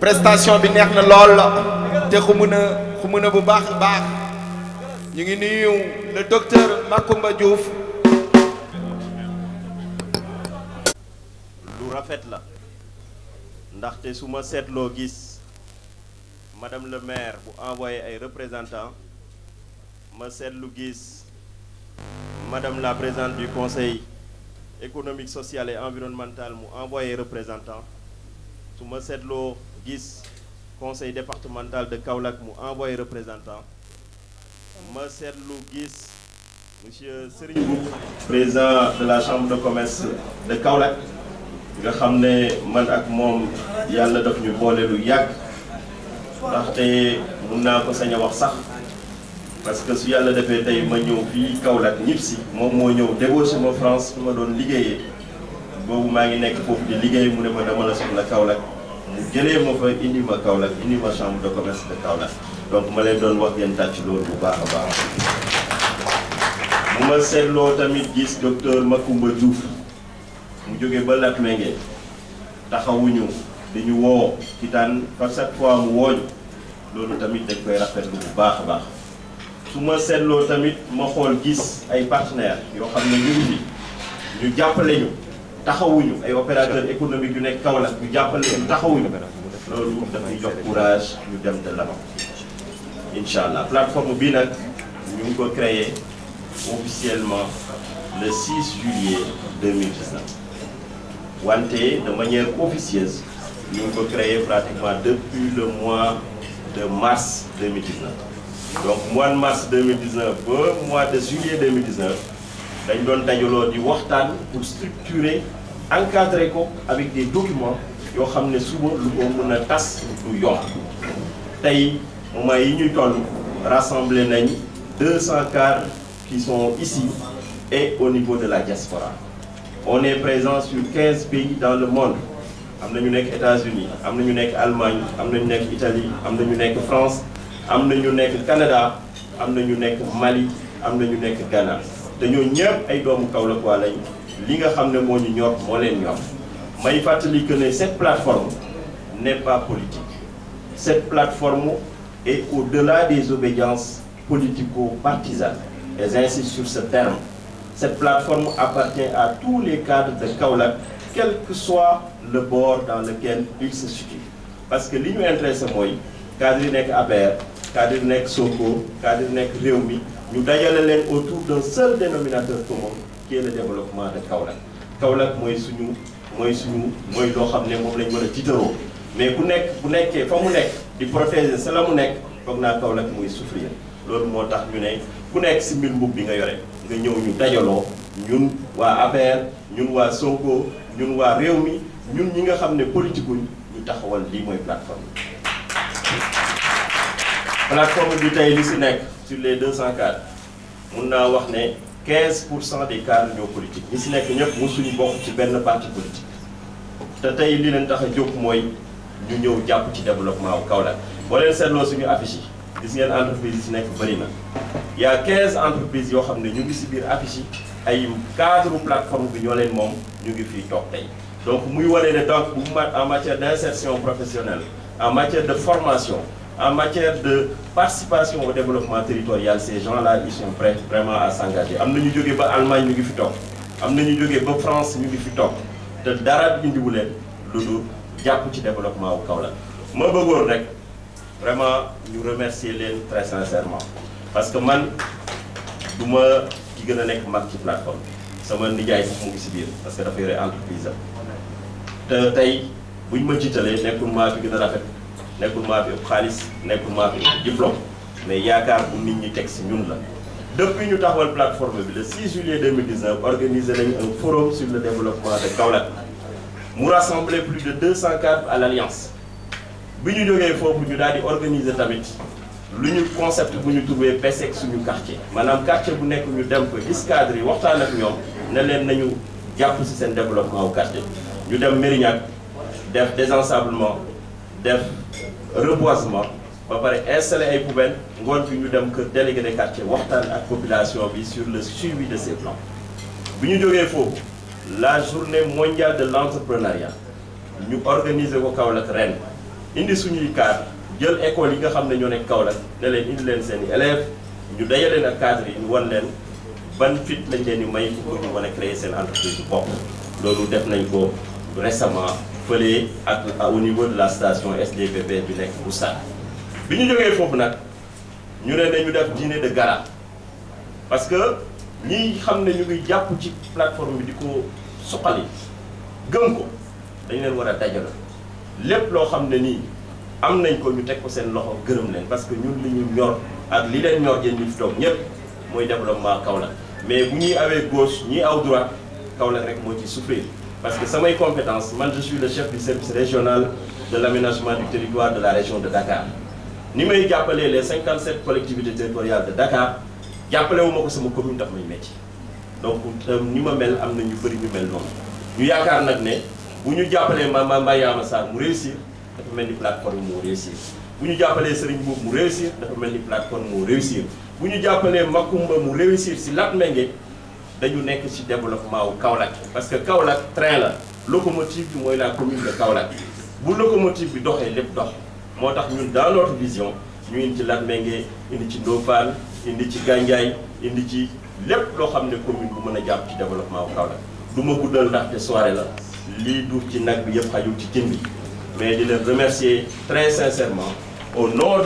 prestation bi neex na lool te xumu na bu baax baax ñu ngi nuyu le docteur Macoumba Diouf. lu rafet la ndaxte su ma seetloo gis madame le maire bu envoyé ay représentants ma seetlu gis madame la présidente du conseil économique social et environnemental mu envoyé représentant su ma seetloo gis conseil départemental de Kaolack mu envoyé représentant ma seetlu gis monsieur Serigne Mboup président de la chambre de commerce de Kaolack nga xam ne man ak moom yàlla daf ñu boole lu yàgg ndaxte mun naa ko sañ a wax sax parce que su yàlla defee tey ma ñëw fii Kaolack ñib si moom moo ñëw débauché ma France fi ma doon liggéeyee boobu maa ngi nekk foofu di liggéey mu ne ma dama la soxla Kaolack mu jëlee ma fa indi ma Kaolack indi ma chambre de commerce de Kaolack donc ma leen doon wax ngeen tàcc loolu bu baax a baax. bu ma seetloo tamit gis docteur Macoumba Diouf mu jógee ba Latmingué taxawuñu dañu woo Kitaan par chaque fois mu wooñu loolu tamit dañ koy rafetlu bu baax a baax. su ma seetloo tamit ma xool gis ay partenaires yoo xam ne ñu ngi fi ñu jàppale ñu taxawuñu ay opérateurs économiques yu nekk Kaolack ñu jàppale ñu taxawuñu loolu dafay jox courage ñu dem de l'avant incha allah plateforme bii nag ñu ngi ko créé officiellement le 6 juillet 2019 wante de manière officieuse ñu ngi ko créé pratiquement depuis le mois de mars 2019 donc mois de mars 2019 ba mois de juillet 2019 dañ doon dajaloo di waxtaan pour structurer encadrer ko avec des documents yoo xam ne suba lu ko mën a tas lu yomb tey moment yi ñuy toll rassemblé nañ 200 cadres qui sont ici et au niveau de la diaspora. On est présent sur 15 pays dans le monde. am na ñu nekk États-Unis am na ñu nekk Allemagne am na ñu nekk Italie am na ñu nekk France am na ñu nekk Canada am na ñu nekk Mali am na ñu nekk Ghana te ñoo ñëpp ay doomu Kaolack waa lañ li nga xam ne moo ñu ñor moo leen ñor may fàttali que ne cette plateforme n'est pas politique. Cette plateforme est au-delà des obédiences politico-partisanes et j'insiste sur ce terme. Cette plateforme appartient à tous les cadres de Kaolack, quel que soit le bord dans lequel il se situe. Parce que li ñu intéressé mooy cadre yi nekk APR cadre yi nekk Sonko cadre yi nekk Rewmi ñu dajale leen autour d'un seul dénominateur commun qui est le développement de Kaolack. Kaolack mooy loo xam ne moom lañ mën a tiitaroo mais ku nekkee fa mu nekk di protéger sa la mu nekk foog naa Kaolack mooy souffrir loolu moo tax ñu ne ku nekk si mbir mbub bi nga yore nga ñëw ñu dajaloo ñun waa APR ñun waa Sonko ñun waa Rewmi ñun ñi nga xam ne politikuñ ñu taxawal lii mooy plateforme bi tey li si nekk sur les 204 mun naa wax ne 15% des cadres ñoo politique ñi si nekk ñëpp mosuñu bokk ci benn parti politique te tey li leen tax a jóg mooy ñu ñëw jàpp ci développement wu Kaolack boo leen seetloo suñu affiche yi gis ngeen entreprise yi si nekk bëri na y a 15 entreprises yoo xam ne ñu ngi si biir affiche yi ay cadre plateforme bi ñoo leen moom ñu ngi fii toog tey donc muy wane ne donc en matière d'insertion professionnelle en matière de formation en matière de participation au développement territorial ces gens-là ils sont prêts vraiment à s'engager am na ñu jógee ba Allemagne ñu ngi fi toog am na ñu jógee ba France ñu ngi fi toog te dara indiwu leen lu dul jàpp ci développement wu Kaolack ma bëggoon rek vraiment ñu remercier leen très sincèrement parce que man du ma ki gën a nekk mag ci plateforme bi sama nijaay sax mu ngi si biir parce que dafa yore entreprise am te tey buñ ma jiitalee nekkul maa fi gën a rafet nekkul maa fi ëpp xaalis nekkul maa fi diplôme mais yaakaar bu nit ñi teg si ñun la depuis ñu taxawal plateforme bi le 6 juillet 2019 organisé nañu un forum sur le développement de Kaolack mu rassemblé plus de 200 cadres à l'alliance bi ñu jógee foofu ñu daal di organiser tamit lu ñu concept bu ñu tuddee PESEC suñu quartier maanaam quartier bu nekk ñu dem ko gis cadre yi waxtaan ak ñoom ne leen nañu jàpp si seen développement wu quartier ñu dem Mérignac def désensablement def reboisement ba pare installé ay poubelles ngoon fi ñu dem kër délégué de quartier waxtaan ak population bi sur le suivi de ces plans bi ñu jógee foofu la journée mondiale de l'entrepreneuriat ñu organiser ko Kaolack ren indi suñuy cadre jël école yi nga xam ne ñoo nekk Kaolack ne leen indi leen seen i élèves ñu dajaleen ak cadre yi ñu wan leen ban fit lañ leen di may pour ñu mën a créer seen entreprise bu bopp. loolu def nañ ko récemment fële ak au niveau de la station SDPP bi nekk bu Sane bi ñu jógee foofu nag ñu ne dañu def dîner de gala parce que ñi xam ne ñu ngi jàpp ci plateforme bi di ko suqali gëm ko dañ leen war a dajale lépp loo xam ne nii am nañ ko ñu teg ko seen loxo gërëm leen parce que ñun li ñu ñor ak li leen ñor yéen ñi fi toog ñëpp mooy développement Kaolack mais bu ñuy awee gauche ñuy aw droite Kaolack rek moo ci souffrir parce que samay compétence man je suis le chef du service régional de l'aménagement du territoire de la région de Dakar ni may jàppalee les 57 collectivités territoriales de Dakar jàppale wu ma ko sama commune daf may metti donc ni ma mel am na ñu bëri ñu mel noonu ñu yaakaar nag ne bu ñu jàppalee Mbayama Sarr mu réussir dafa mel ni plateforme moo réussir bu ñu jàppalee Serigne Mboup mu réussir dafa mel ni plateforme moo réussir bu ñu jàppalee Makumba mu réussir si Latmingué dañu nekk ci développement wu Kaolack parce que Kaolack train la locomotive bi mooy la commune de Kaolack bu locomotive bi doxee lépp dox moo tax ñun dans notre vision ñu indi ci Latmingué indi ci Ndofane indi ci Gandiaye indi ci lépp loo xam ne commune bu mën a jàpp ci développement wu Kaolack du ma guddal ndaxte soirée la lii duuf ci nag bi yëpp xajul ci cin bi mais di leen remercier très sincèrement au nom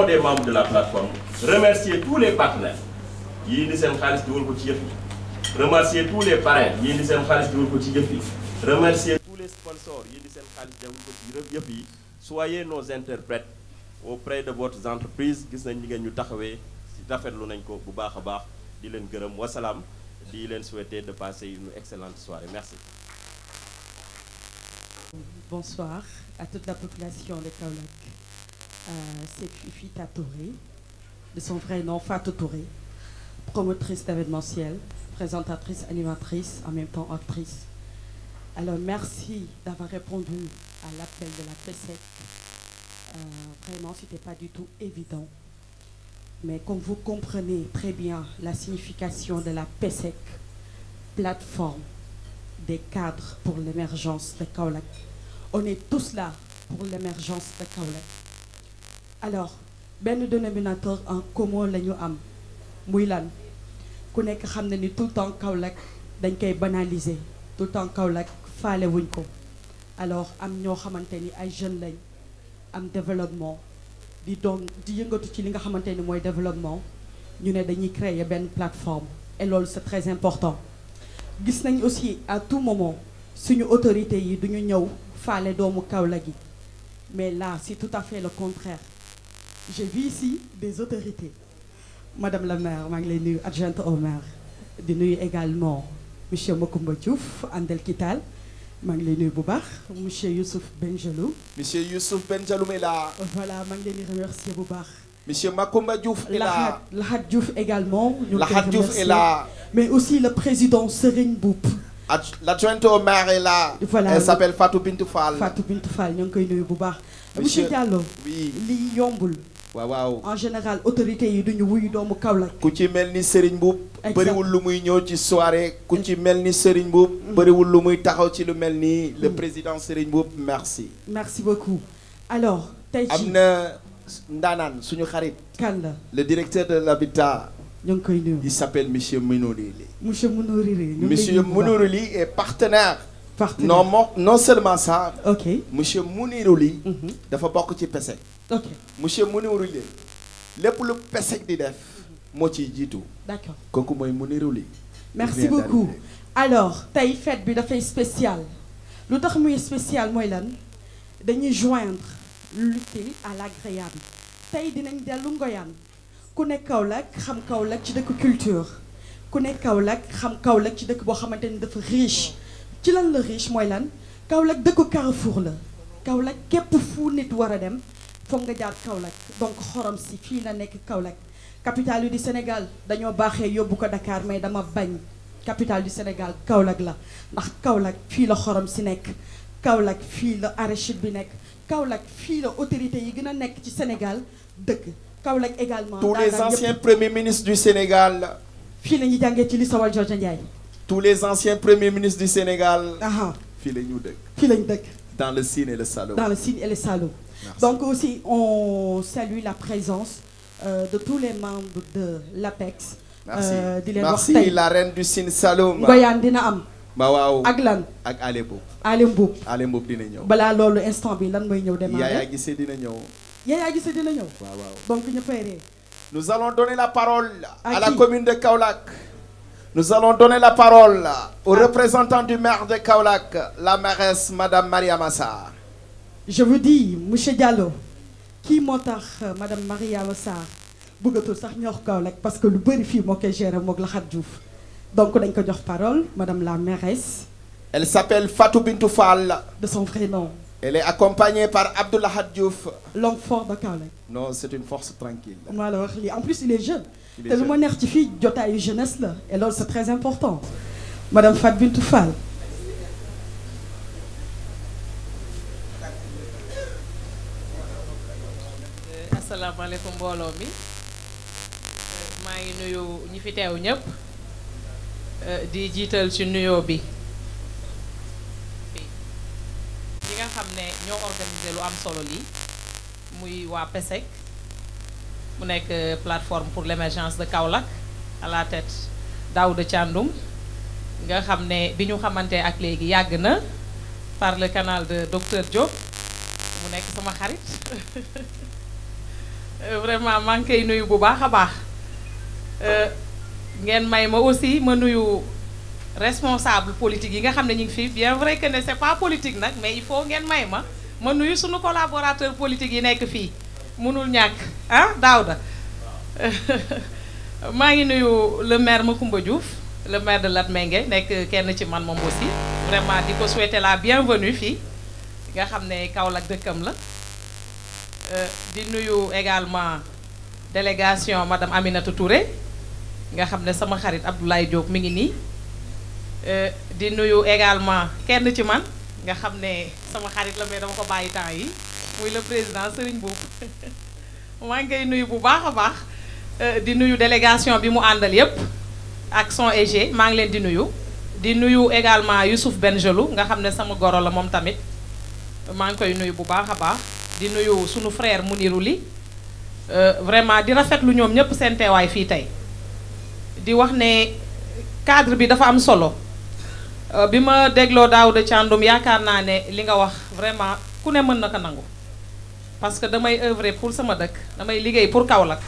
des membres de la plateforme remercier tous les partenaires yi indi seen xaalis dugal ko ci yëf yi remercier tous les parrains yi indi seen xaalis dugal ko ci yëf yi remercier tous les sponsors yi indi seen xaalis dugal ko ci yëf yi soyez nos interprètes auprès de votre entreprise gis nañ ni ngeen ñu taxawee si rafetlu nañ ko bu baax a baax di leen gërëm wasalaam di leen souhaiter de passer une excellente soirée merci. Bonsoir à toute la population de Kaolack. C'est Fifi Touré, de son vrai nom Fatou Touré, promotrice d'événementiel, présentatrice, animatrice, en même temps actrice. Alors merci d'avoir répondu à l'appel de la PESEC. Vraiment, ce n'était pas du tout évident. Mais comme vous comprenez très bien la signification de la PESEC, plateforme des cadres pour l'émergence de Kaolack. On est tous là pour l'émergence de Kaolack. Alors, benn dénominateur en commun la ñu am muy lan ku nekk xam na ni tout le temps Kaolack dañ koy banaliser tout le temps Kaolack faale wuñ ko alors am ñoo xamante ni ay jeunes lañ am développement di yëngatu ci li nga xamante ni mooy développement ñu ne dañuy créer benn plateforme et loolu c'est très important. gis nañ aussi à tout moment suñu autorités yi duñu ñëw faale doomu Kaolack gi mais là c'est tout à fait le contraire j'ai vu ici des autorités madame la maire maa ngi lay nuyu adjointe au maire di nuyu également monsieur Macoumba Diouf Andel Kital maa ngi lay nuyu bu baax monsieur Youssouf Benjelou. monsieur Youssouf Benjelou est là. voilà maa ngi leen di remercier bu baax. monsieur Macoumba Diouf est là. Lahat Diouf également. Lahat Diouf est là. mais aussi le président Serigne Mboup. l'adjointe au maire est là. Voilà. Elle s'appelle Fatou Bintou Fall. Fatou Bintou Fall ñoo ngi koy nuyu bu baax. monsieur Diallo. oui lii yombul. waaw. en général autorités yi duñu wuyu doomu Kaolack. ku ci mel ni Serigne Mboup. bëriwul lu muy ñëw ci soirée. ku ci mel ni Serigne Mboup. bëriwul lu muy taxaw ci lu mel ni le président Serigne Mboup merci. merci beaucoup alors. tey am na ndaanaan suñu xarit. kan la le directeur de l'habitat. ñoo ngi koy nuyu. il s'appelle monsieur Mounirili. monsieur Mounirili. monsieur Mounirili est partenaire. non seulement ça. ok monsieur Mounirili. dafa bokk ci PESEC. ok monsieur Mounirili lépp lu PESEC di def moo ciy jiitu. d'accord kooku mooy Mounirili. merci beaucoup alors tey fête bi dafay spécial lu tax muy spécial mooy lan dañuy joindre l'utile à l'agréable tey dinañ dellu ngoyaan ku nekk Kaolack xam Kaolack ci dëkk culture ku nekk Kaolack xam Kaolack ci dëkk boo xamante ni dafa riche ci lan la riche mooy lan Kaolack dëkku Carrefour la Kaolack képp fu nit war a dem foog nga jaar Kaolack donc xorom si fii la nekk Kaolack capitale du Sénégal dañoo baaxee yóbbu ko Dakar mais dama bañ capitale du Sénégal Kaolack la ndax Kaolack fii la xorom si nekk Kaolack fii la arachide bi nekk Kaolack fii la autorité yi gën a nekk ci Sénégal dëkk Kaolack également. tous les anciens premiers ministres du Sénégal. fii la ñuy jàngee ci lycée Valdiodio Ndiaye. tous les anciens premiers ministres du Sénégal. aha fii la ñu dëkk. fii lañ dëkk. Dans le Sine et le Saloum. Dans le Sine et le Saloum. Merci. Donc aussi, on salue la présence de tous les membres de l'APEX. Merci. di leen wax Merci tey la reine du Sine Saloum. Ngoyaan dina am. ba waaw ak lan. ak Ale Mboup. Ale Mboup. Ale Mboup dina ñëw. balaa loolu instant bi lan mooy ñëw démarrer. Yaya Guissé dina ñëw. Yaya Guissé dina ñëw. waaw waaw. donc ñu fay ree. Nous allons donner la parole à la qui? commune de Kaolack. Nous allons donner la parole au représentant du maire de Kaolack, la mairesse Madame Mariama Sarr. Je vous dis, monsieur Diallo, kii moo tax madame Mariama Sarr bëggatul sax ñoo Kaolack parce que lu bëri fii moo koy gérer moog Laxat Diouf donc dañ ko jox parole madame la mairesse. Elle s'appelle Fatou Bintou Fall. De son vrai nom. Elle est accompagnée par Abdoulaye Diouf. L'homme fort de Kaolack. Non, c'est une force tranquille. maa la wax lii en plus il est jeune. Il est te lu jeune. ma neex ci fii jotaayu jeunesse la et loolu c'est très important madame Fatou Bintou Fall. asalaamaaleykum mbooloo mi maa ngi nuyu ñi fi teew ñëpp di jiital ci nuyoo bi ñi nga xam ne ñoo organisé lu am solo lii muy waa PESEC mu nekk plateforme pour l'émergence de Kaolack à la tête Daouda Thiandoum nga xam ne bi ñu xamante ak léegi yàgg na par le canal de docteur Diop mu nekk sama xarit vraiment maa ngi koy nuyu bu baax a baax ngeen may ma aussi ma nuyu responsable politique yi nga xam ne ñu ngi fi bien vrai que ne c'est pas politique nag mais il faut ngeen may ma nuyu suñu collaborateur politique yi nekk fii mënul ñàkk ah Daouda maa ngi nuyu le maire Macoumba Diouf le maire de Latmingué nekk kenn ci man moom aussi vraiment di ko souhaiter la bienvenue fii nga xam ne Kaolack dëkkam la di nuyu également délégation madame Aminata Touré nga xam ne sama xarit Abdoulaye Diop mi ngi nii di nuyu également kenn ci man nga xam ne sama xarit la mais dama ko bàyyi temps yi muy le président Serigne Mboup maa ngi koy nuyu bu baax a baax di nuyu délégation bi mu àndal yépp ak son EG maa ngi leen di nuyu également Youssouf Benjelou nga xam ne sama goro la moom tamit maa ngi koy nuyu bu baax a baax di nuyu sunu frère Mounirou Ly vraiment di rafetlu ñoom ñëpp seen teewaay fii tey di wax ne cadre bi dafa am solo bi ma dégloo Daouda Thiandoum yaakaar naa ne li nga wax vraiment ku ne mën na ko nangu parce que damay œuvrer pour sama dëkk damay liggéey pour Kaolack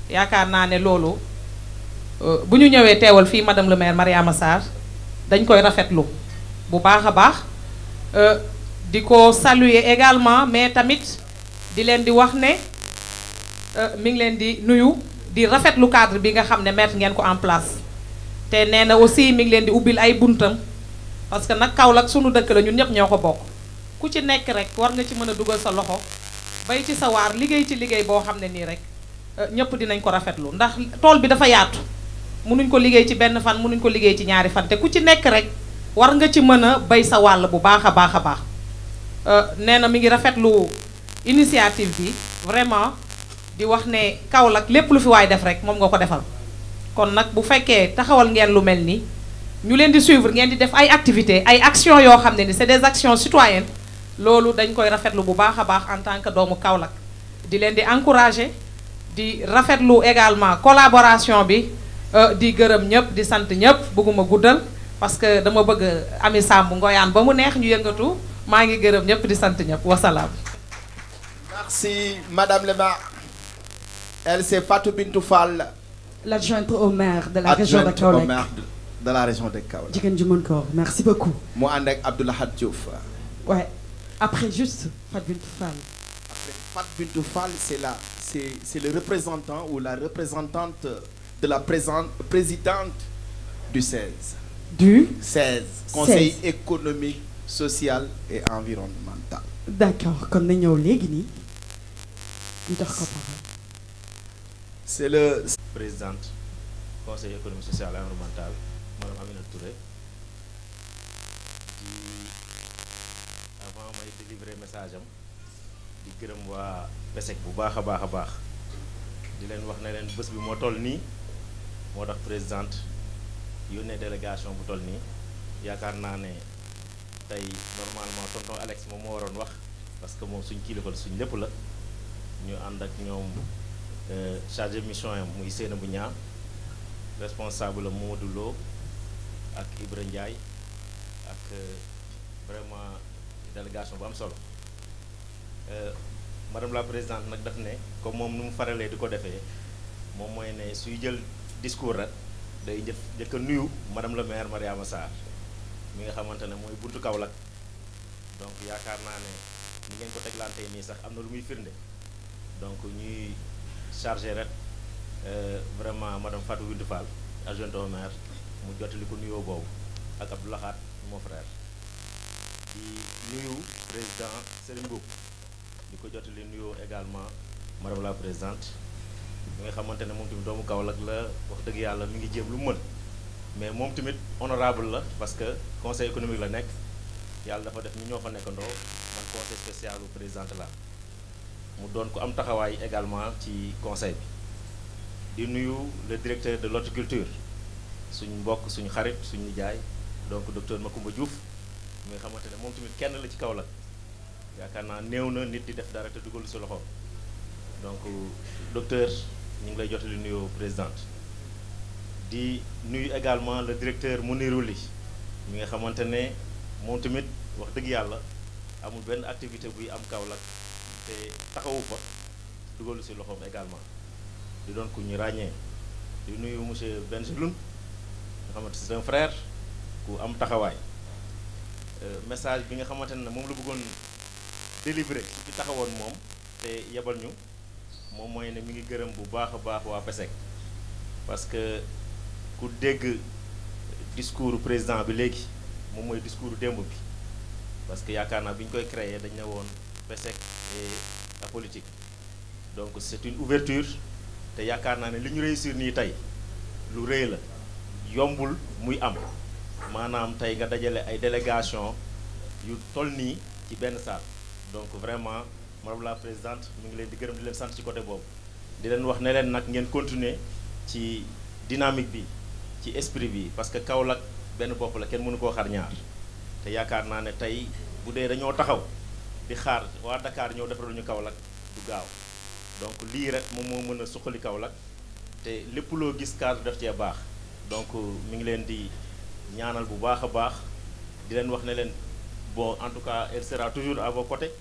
yaakaar naa ne loolu bu ñu ñëwee teewal fii madame le maire Mariama Sarr dañ koy rafetlu bu baax a baax di ko saluer également mais tamit di leen di wax ne mi ngi leen di nuyu di rafetlu cadre bi nga xam ne mettre ngeen ko en place te nee na aussi mi ngi leen di ubbil ay buntam parce que nag Kaolack sunu dëkk la ñun ñëpp ñoo ko bokk ku ci nekk rek war nga ci mën a dugal sa loxo bay ci sa waar liggéey ci liggéey boo xam ne nii rek ñëpp dinañ ko rafetlu ndax tool bi dafa yaatu mënuñ ko liggéey ci benn fan mënuñ ko liggéey ci ñaari fan te ku ci nekk rek war nga ci mën a bay sa wàll bu baax a baax a baax nee na mi ngi rafetlu initiative bi vraiment di wax ne Kaolack lépp lu fi waay def rek moom nga ko defal kon nag bu fekkee taxawal ngeen lu mel ni ñu leen di suivre ngeen di def ay activités ay actions yoo xam ne ni c'est des actions citoyennes loolu dañ koy rafetlu bu baax a baax en tant que doomu Kaolack di leen di encourager di rafetlu également collaboration bi di gërëm ñëpp di sant ñëpp bëgguma guddal parce que dama bëgg Ami Samb Ngoyaan ba mu neex ñu yëngatu maa ngi gërëm ñëpp di sant ñëpp wasalaam. Merci Madame le maire. Elle c'est Fatou Bintou Fall. L'adjointe au maire de la région de Kaolack. Adjointe au maire de la région de Kaolack. jigéen ju mën ko merci beaucoup. mu ànd ak Abdoulaye Diouf. Ouais. Après juste Fatou Bintou Fall. Après Fatou Bintou Fall c'est le représentant ou la représentante de la présidente du 16. Du 16. Conseil économique, social et environnemental. D'accord kon na ñëw léegi nii ñu jox ko parole. C'est le présidente conseil économique social et environnemental madame Aminata Touré di avant may délivrer message am di gërëm waa PESEC bu baax a baax a baax di leen wax ne leen bés bi moo toll nii moo tax présidente yónnee délégation bu toll nii yaakaar naa ne tey normalement tonton Alex moom moo waroon wax parce que moom suñ kilifa suñ lépp la ñu ànd ak ñoom chargé mission yam muy Seynabou Niang responsable la Mamadou Lo ak Ibra Ndiaye ak vraiment délégation bu am solo madame la présidente nag daf ne comme moom nu mu faralee di ko defee moom mooy ne suy jël discours rek day njëkk a nuyu madame le maire Mariama Sarr mi nga xamante ne mooy buntu Kaolack donc yaakaar naa ne ni ngeen ko teglante nii sax am na lu muy firnde donc ñuy chargé rek vraiment madame Fatou Windou Fall adjointe au maire mu jottali ko nuyoo boobu ak Abdou Lahat mon frère di nuyu président Serigne Mboup di ko jottali nuyoo également madame la présidente mi nga xamante ne moom tamit doomu Kaolack la wax dëgg yàlla mi ngi jéem lu mu mën mais moom tamit honorable la parce que conseil économique la nekk yàlla dafa def ñu ñoo fa nekkandoo man conseil spécial u présidente la mu doon ko am taxawaay également ci conseil bi di nuyu le directeur de l'horticulture suñu mbokk suñu xarit suñu nijaay donc docteur Macoumba Diouf mi nga xamante ne moom tamit kenn la ci Kaolack yaakaar naa néew na nit di def dara te dugal si loxo donc docteur ñu ngi lay jotali nuyoo présidente di nuyu également le directeur Mounirou Ly mi nga xamante ne moom tamit wax dëgg yàlla amul benn activité buy am Kaolack te taxawu fa dugalu si loxoom également di doon ku ñu ràññee di nuyu monsieur Bengeloun nga xamante c'est un frère ku am taxawaay message bi nga xamante ne moom la bëggoon délivrer su fi taxawoon moom te yebal ñu moom mooy ne mi ngi gërëm bu baax a baax waa PESEC parce que ku dégg discours président bi léegi moom mooy discours démb bi parce que yaakaar naa bi ñu koy créer dañ ne woon PESEC et la politique donc c'est une ouverture te yaakaar naa ne li ñu réussir nii tey lu rëy la yombul muy am maanaam tey nga dajale ay délégation yu toll nii ci benn salle donc vraiment madame la présidente mi ngi leen di gërëm di leen sant ci côté boobu di leen wax ne leen nag ngeen continuer ci dynamique bi ci esprit bi parce que Kaolack benn bopp la kenn mënu koo xar ñaar te yaakaar naa ne tey bu dee dañoo taxaw di xaar waa Dakar ñëw defaruñu Kaolack du gaaw donc lii rek moom moo mën a suqali Kaolack te lépp loo gis cadre def cee baax donc mi ngi leen di ñaanal bu baax a baax di leen wax ne leen bon en tout cas elle sera toujours à vos côtés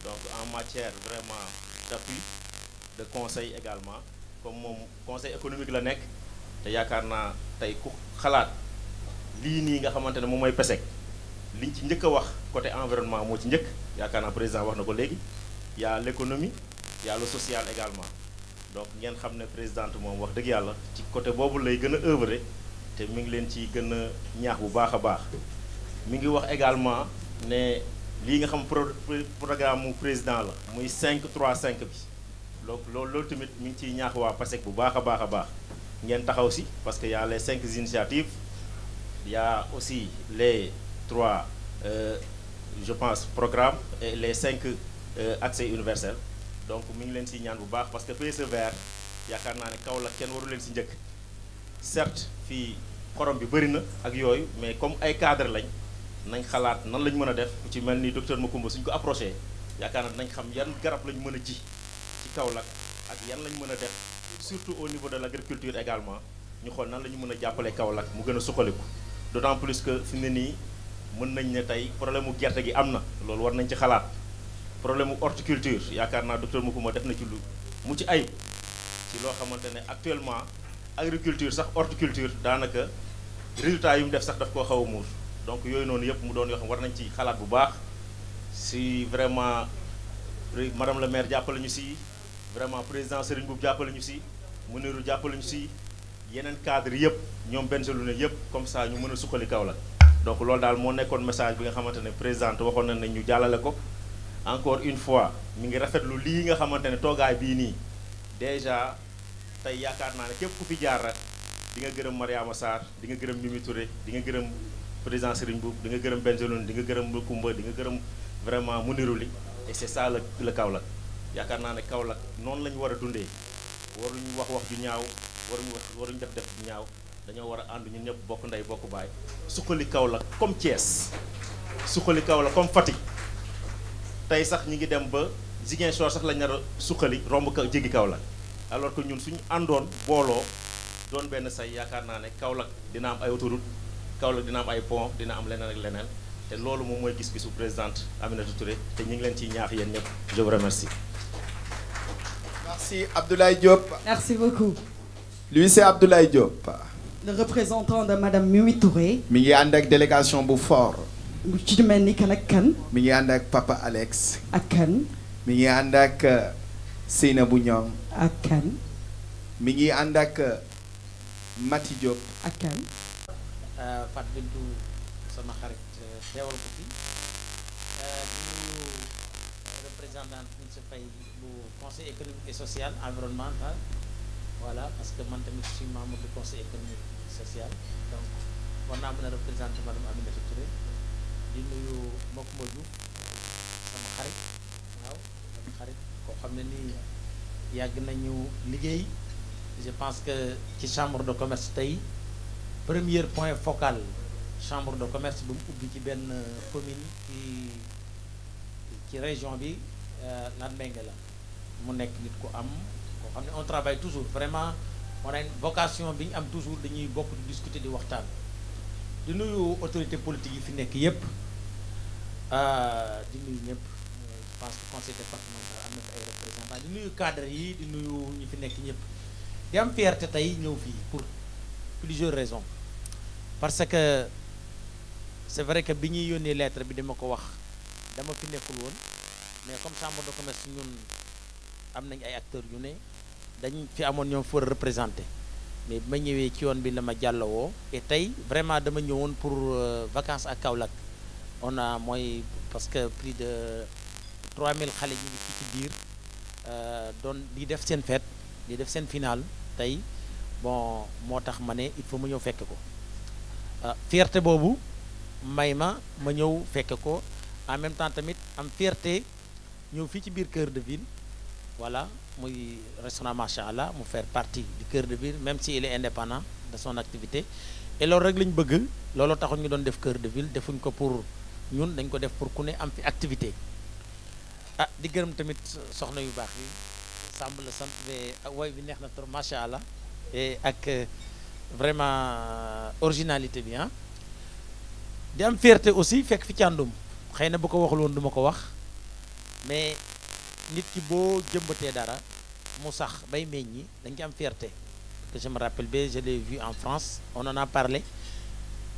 donc en matière vraiment d'appui de conseil également comme moom conseil économique la nekk te yaakaar naa tey ku xalaat lii nii nga xamante ne moom mooy PESEC liñ ci njëkk a wax côté environnement moo ci njëkk yaakaar naa président wax na ko léegi y a l'économie y a le social également donc ngeen xam ne présidente moom wax dëgg yàlla ci côté boobu lay gën a œuvrer te mi ngi leen ci gën a ñaax bu baax a baax mi ngi wax également ne lii nga xam programme mu président la muy 5-3-5 bi donc loolu tamit mi ngi ciy ñaax waa PESEC bu baax a baax a baax ngeen taxaw si parce que y a les 5 initiatives il y a aussi les 3 je pense programmes et les 5 accès universels donc mi ngi leen si ñaan bu baax parce que PSE vert yaakaar naa ne Kaolack kenn waru leen si njëkk certes fii xorom bi bëri na ak yooyu mais comme ay cadre lañ nañ xalaat nan lañ mën a def ci mel ni docteur Macoumba suñ ko approché yaakaar naa nañ xam yan garab lañ mën a ji ci Kaolack ak yan lañ mën a def surtout au niveau de l'agriculture également ñu xool nan la ñu mën a jàppale Kaolack mu gën a suqaliku d'autant plus que fi mu ne nii mën nañ ne tey problème mu gerte gi am na loolu war nañ ci xalaat problème mu horticulture yaakaar naa docteur Macoumba def na ci lu mu ci ayib ci loo xamante ne actuellement agriculture sax horticulture daanaka résultat yu mu def sax daf koo xaw a muur donc yooyu noonu yëpp mu doon yoo xam war nañ ci xalaat bu baax si vraiment madame le maire jàppale ñu si vraiment président Serigne Mboup jàppale ñu si Mounirou jàppale ñu si yeneen cadre yëpp ñoom Bengeloun yëpp comme ça ñu mën a suqali Kaolack donc loolu daal moo nekkoon message bi nga xamante ne présidente waxoon na ne ñu jàllale ko encore une fois mi ngi rafetlu lii nga xamante ne toogaay bii nii déjà tey yaakaar naa ne képp ku fi jaar rek di nga gërëm Mariama Sarr di nga gërëm Mimi Touré di nga gërëm président Serigne Mboup di nga gërëm Bengeloun di nga gërëm Macoumba di nga gërëm vraiment Mounirou Ly et c'est ça le Kaolack yaakaar naa ne Kaolack noonu la ñu war a dundee waruñu wax ju ñaaw waruñu def ju ñaaw dañoo war a ànd ñun ñëpp bokk ndey bokk baay suqali Kaolack comme Thiès suqali Kaolack comme Fatick tey sax ñi ngi dem ba Ziguinchor sax lañ nar a suqali romb ka jéggi Kaolack alors que ñun suñu àndoon booloo doon benn say yaakaar naa ne Kaolack dina am ay autoroute Kaolack dina am ay pont dina am leneen ak leneen te loolu moom mooy gis-gisu présidente Aminata Touré te ñu ngi leen ciy ñaax yéen ñëpp je vous remercie. Merci Abdoulaye Diop. Merci beaucoup. Lui c'est Abdoulaye Diop. Le représentant de Madame Mimi Touré. mi ngi ànd ak délégation bu fort. ci mel ni kan ak kan. mi ngi ànd ak Papa Alex. ak kan. mi ngi ànd ak Seynabou Niang. ak kan. mi ngi ànd ak Mati Diop. ak kan. Fatou Bintou sama xarit teewal ko fi di nuyu représentant monsieur Faye bu conseil économique et social environnemental voilà parce que man tamit je suis membre du conseil économique et social donc war naa mën a représenter madame Aminata Touré di nuyu Macoumba Diouf sama xarit waaw sama xarit koo xam ne nii yàgg nañu liggéey je pense que ci chambre de commerce tey premier point focal chambre de commerce bu mu ubbi ci benn commune ci région bi Latmingué la mu nekk nit ku am koo xam ne on travaille toujours vraiment on a une vocation bi ñu am toujours dañuy bokk di discuter di waxtaan di nuyu autorité politique yi fi nekk yépp di nuyu ñëpp je pense que conseil départemental am na fi ay représentants di nuyu cadre yi di nuyu ñi fi nekk ñëpp di am fierté tey ñëw fii pour plusieurs raisons parce que c'est vrai que bi ñuy yónnee lettre bi dama ko wax dama fi nekkul woon mais comme chambre de commerce ñun am nañ ay acteurs yu ne dañ fi amoon ñoom for représenté mais bi ma ñëwee ci yoon bi la ma jàllawoo et tey vraiment dama ñëwoon pour vacances à Kaolack on a mooy parce que plus de 3000 xale ñu ngi fii ci biir doon di def seen fête di def seen finale tey bon moo tax ma ne il faut ma ñëw fekke ko fierté boobu may ma ñëw fekke ko en même temps tamit am fierté ñëw fii ci biir cœur de ville voilà muy restaurant macha allah mu faire partie du cœur de ville même si il est indépendant de son activité et loolu rek lañ bëgg looloo taxoon ñu doon def cœur de ville defuñ ko pour ñun dañ ko def pour ku ne am fi activité di gërëm tamit soxna yu baax yi Samb la sant mais woy bi neex na trop macha allah et ak vraiment originalité bi di am fierté aussi fekk fi càndum xëy na bu ko waxul woon du ma ko wax mais nit ki boo jëmbatee dara mu sax bay meññi dañ ci am fierté que je me rappelle bien je l'ai vu en France on en a parlé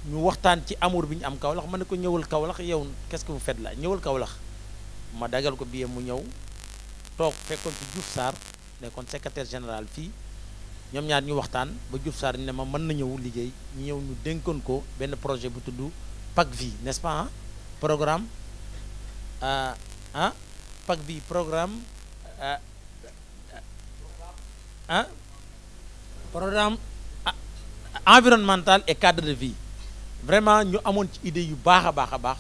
ñu waxtaan ci amour bi ñu am Kaolack ma ne ko ñëwal Kaolack yow qu'est-ce que vous faites là ñëwal Kaolack ma dagal ko billet mu ñëw toog fekkoon fi Diouf Sarr nekkoon secrétaire général fii ñoom ñaar ñu waxtaan ba Diouf Sarr ñu ne ma mën na ñëw liggéey ñu ñëw ñu dénkoon ko benn projet bu tudd PACVI n'est-ce pas programme PACVI programme programme environnemental et cadre de vie vraiment ñu amoon ci idée yu baax a baax a baax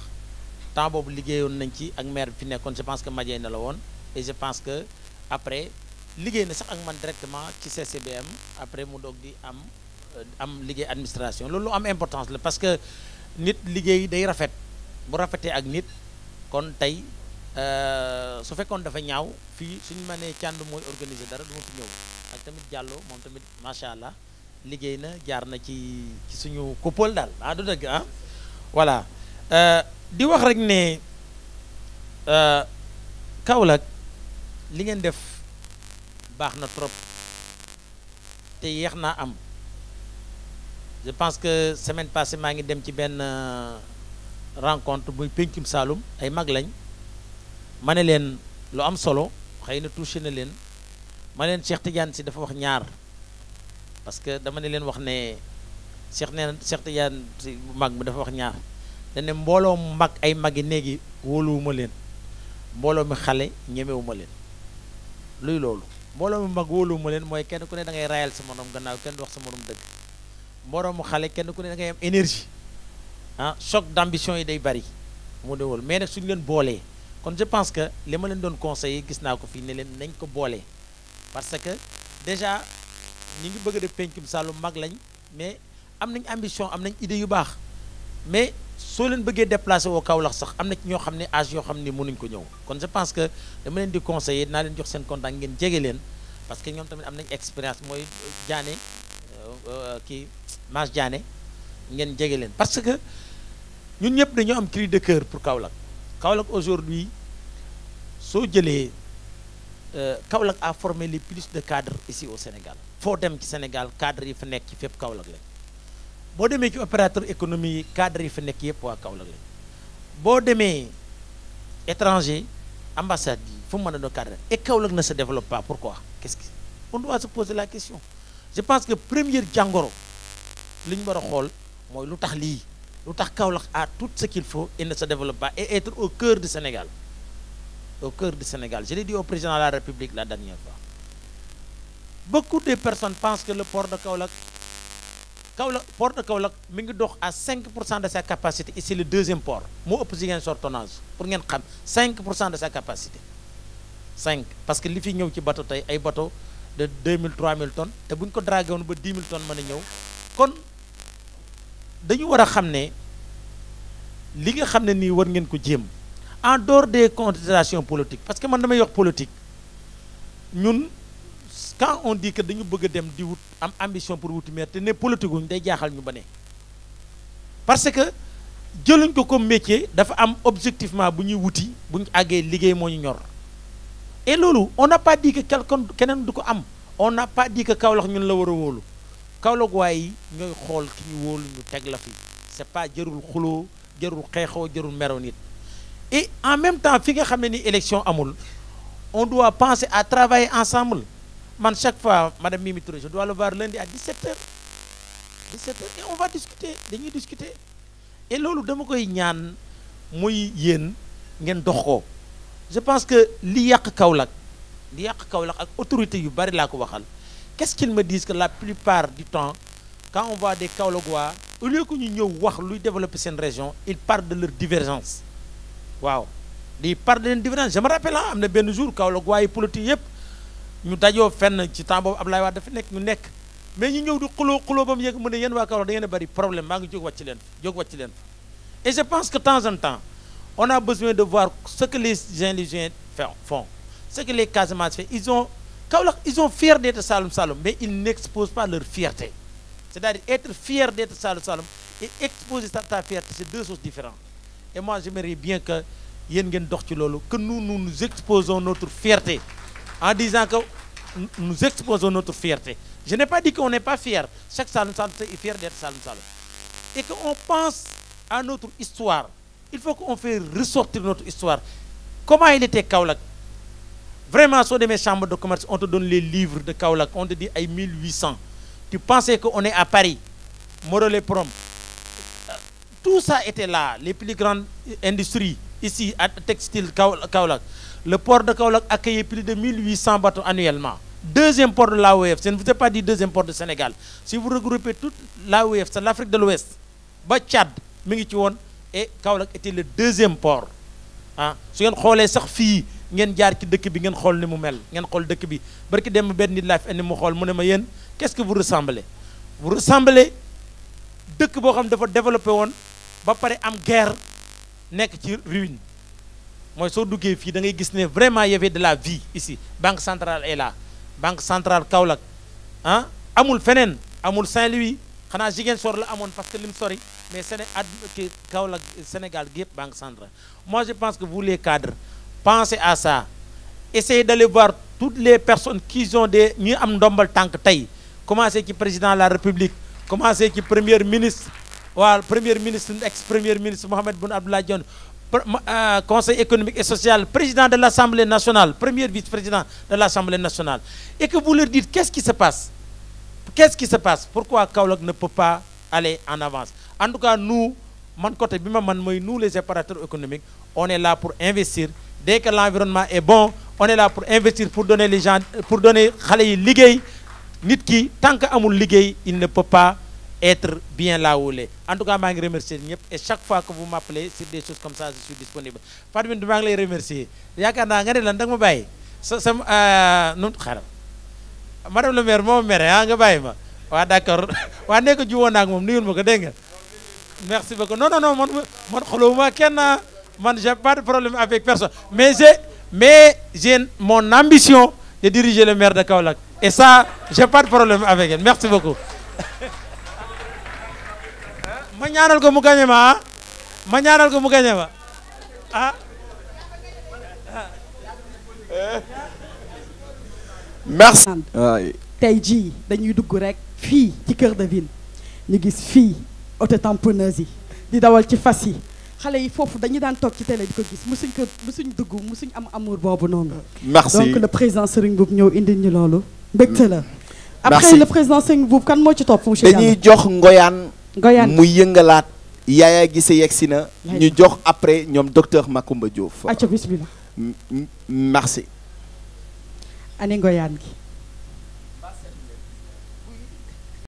temps boobu liggéeyoon nañ ci ak maire bi fi nekkoon je pense que Madiaye na la woon et je pense que après liggéey na sax ak man directement ci CCBM après mu doog di am liggéey administration loolu lu am importance la parce que nit liggéey day rafet bu rafetee ak nit kon tey su fekkoon dafa ñaaw fii suñu mënee cànd mooy organiser dara du ma fi ñëw ak tamit Diallo moom tamit macha allah liggéey na jaar na ci suñu couple daal du dëgg voilà di wax rek ne Kaolack li ngeen def baax na trop te yeex naa am je pense que semaine passée maa ngi dem ci benn rencontre muy Pencum Saloum ay mag lañ ma ne leen lu am solo xëy na touché na leen ma leen Cheikh Tidiane si dafa wax ñaar parce que dama ne leen wax ne Cheikh Tidiane si bu mag mi dafa wax ñaar dane mbooloo mu mag ay magi néegi wóoluwuma leen mbooloo mi xale ñemewuma leen luy loolu mbooloo mi mag wóoluwuma leen mooy kenn ku ne da ngay rayal sa morom gannaaw kenn du wax sa morom dëgg mbooloo mu xale kenn ku ne da ngay am énergie choc d'ambition yi day bari mu de wóolu mais nag suñu leen boolee kon je pense que li ma leen doon conseiller gis naa ko fii ne leen nañ ko boolee parce que déjà ñi ngi bëgg a def Pencum Saloum mag lañ mais am nañ ambition am nañ idée yu baax mais soo leen bëggee déplacé woo Kaolack sax am na ci ñoo xam ne âge yoo xam ne mënuñ ko ñëw kon je pense que dama leen di conseiller dinaa leen jox seen contact ngeen jege leen parce que ñoom tamit am nañ expérience mooy Diané kii Mas Diané ngeen jege leen parce que ñun ñëpp dañoo am cri de cœur pour Kaolack. Kaolack aujourd'hui soo jëlee Kaolack a formé les plus de cadres ici au Sénégal foo dem ci Sénégal cadres yi fa nekk ci fépp Kaolack lañ boo demee ci opérateur économie yi cadres yi fa nekk yëpp waa Kaolack lañ boo demee étranger ambassade yi fu mu mën a doon cadre et Kaolack ne se développe pas pourquoi qu'est-ce que on doit se poser la question je pense que première jàngoro li ñu war a xool mooy lu tax lii lu tax Kaolack a tout ce qu'il faut et ne se développe pas et être au cœur du Sénégal au cœur du Sénégal je l'ai dit au président de la République la dernière fois beaucoup de personnes pensent que le port de Kaolack mi ngi dox à 5% de sa capacité et c'est le deuxième port moo ëpp Ziguinchor tonnage pour ngeen xam 5% de sa capacité 5 parce que li fi ñëw ci bateau tey ay bateau de 2000 3000 tonnes te bu ñu ko dragué woon ba 10 000 tonnes mën a ñëw kon dañu war a xam ne li nga xam ne nii war ngeen ko jéem en dehors des considérations politiques parce que man damay wax politique ñun quand on dit que dañu bëgg a dem di wut am ambition pour wuti maire te ne politique wuñ day jaaxal ñu ba ne parce que jëluñ ko comme métier dafa am objectivement bu ñuy wuti bu ñu àggee liggéey moo ñu ñor et loolu on n'a pas dit que keneen du ko am on n'a pas dit que Kaolack ñun la war a wóolu Kaolack waaye yi ñooy xool ki ñu wóolu ñu teg la fi c'est pas jarul xuloo jarul xeexoo jarul meroo nit et en même temps fi nga xam ne ni élection amul on doit penser à travailler ensemble man chaque fois madame Mimi Touré je dois le voir lundi à 17h et on va discuter dañuy discuter et loolu dama koy ñaan muy yéen ngeen dox ko je pense que li yàq Kaolack ak autorité yu bari laa ko waxal qu'est-ce qu'ils me disent que la plupart du temps quand on voit des Kaolackois au lieu que ñu ñëw wax luy développer seen région ils parlent de leur divergence waaw di parlent de leen divergence je me rappelle am na benn jour Kaolackois yi politique yëpp ñu dajoo fenn ci temps boobu Abdoulaye Wade dafa nekk ñu nekk mais ñu ñëw di xuloo ba mu yëg mu ne yéen waa Kaolack da ngeen a bari problème maa ngi jóg wàcc leen et je pense que de temps en temps on a besoin de voir ce que les Saint-Louisiens font ce que les Casamance fait Kaolack ils sont fiers d'être Saloum Saloum mais ils n'exposent pas leur fierté c'est-à-dire être fier d'être Saloum Saloum et exposer ta fierté c'est deux choses différentes et moi j'aimerais bien que yéen ngeen dox ci loolu que nous exposons notre fierté en disant que nous exposons notre fierté je n'ai pas dit qu'on n'est pas fier chaque Saloum Saloum est fier d'être Saloum Saloum et qu'on pense à notre histoire il faut qu'on fait ressortir notre histoire comment il était Kaolack vraiment soo demee chambre de commerce on te donne les livres de Kaolack on te dit ay 1800 tu pensais qu'on est à Paris Morolé Prom tout ça était là les plus grandes industries ici à textile Kaolack le port de Kaolack accueillait plus de 1800 bateaux annuellement deuxième port de l'AOF je ne vous ai pas dit deuxième port du Sénégal si vous regroupez toute l'AOF c'est l'Afrique de l'Ouest ba Tchad mi ngi ci woon et Kaolack était le deuxième port ah su ngeen xoolee sax fii ngeen jaar ci dëkk bi ngeen xool ni mu mel ngeen xool dëkk bi barki dem benn nit laa fi indi mu xool mu ne ma yéen qu'est-ce que vous ressemblez dëkk boo xam dafa développé woon ba pare am guerre nekk ci ruine mooy soo duggee fii da ngay gis ne vraiment y avait de la vie ici banque centrale est là banque centrale Kaolack ah amul feneen amul Saint-Louis xanaa Ziguinchor la amoon parce que lim sori mais Kaolack Sénégal gi yëpp banque centrale moi je pense que vous les cadres pensez à ça essayez d'aller voir toutes les personnes qui ont ñi am ndombal tànk tey commencé ci président de la République commencé ci premier ministre ex-premier ministre Mohamed Boun Abdallah Dionne conseil économique et social président de l'Assemblée nationale premier vice-président de l'Assemblée nationale et que vous leur dites qu'est-ce qui se passe pourquoi Kaolack ne peut pas aller en avance en tout cas nous man côté bi ma man mooy nous les opérateurs économiques on est là pour investir dès que l'environnement est bon on est là pour investir pour donner les gens pour donner xale yi liggéey nit ki tant que amul liggéey il ne peut pas être bien là où il est en tout cas maa ngi remercier ñëpp et chaque fois que vous m'appelez sur des choses comme ça je suis disponible Fatou Bintou maa ngi lay remercier yaakaar naa nga ne lan da nga ma bàyyi nun xaaral madame le maire moo mere nga bàyyi ma waa d'accord waa nekk juwoon naa ak moom nuyul ma ko dégg nga merci beaucoup. Non, non, non, moi, j'ai pas de problème avec personne. Mais j'ai mon ambition de diriger le maire de Kaolack. Et ça, j'ai pas de problème avec elle. Merci beaucoup. Ma ñaanal ko mu gagné ma ma ñaanal ko mu gagné ma ah. merci. tey jii dañuy dugg rek fii ci cœur de ville ñu gis fii auto-tamponneuse yi di dawal ci fas yi xale yi foofu dañu daan toog ci télé di ko gis musuñ dugg musuñ am amour boobu noonu. merci donc le président Serigne Mboup ñëw indil ñu loolu mbégte la. après le président Serigne Mboup kan moo ci topp monsieur Diallo. dañuy jox ngoyaan mu yëngalaat Yaya Guissé yegsi na ñu jox après ñoom docteur Macoumba Diouf. acca bismillah. merci. ani ngoyaan gi.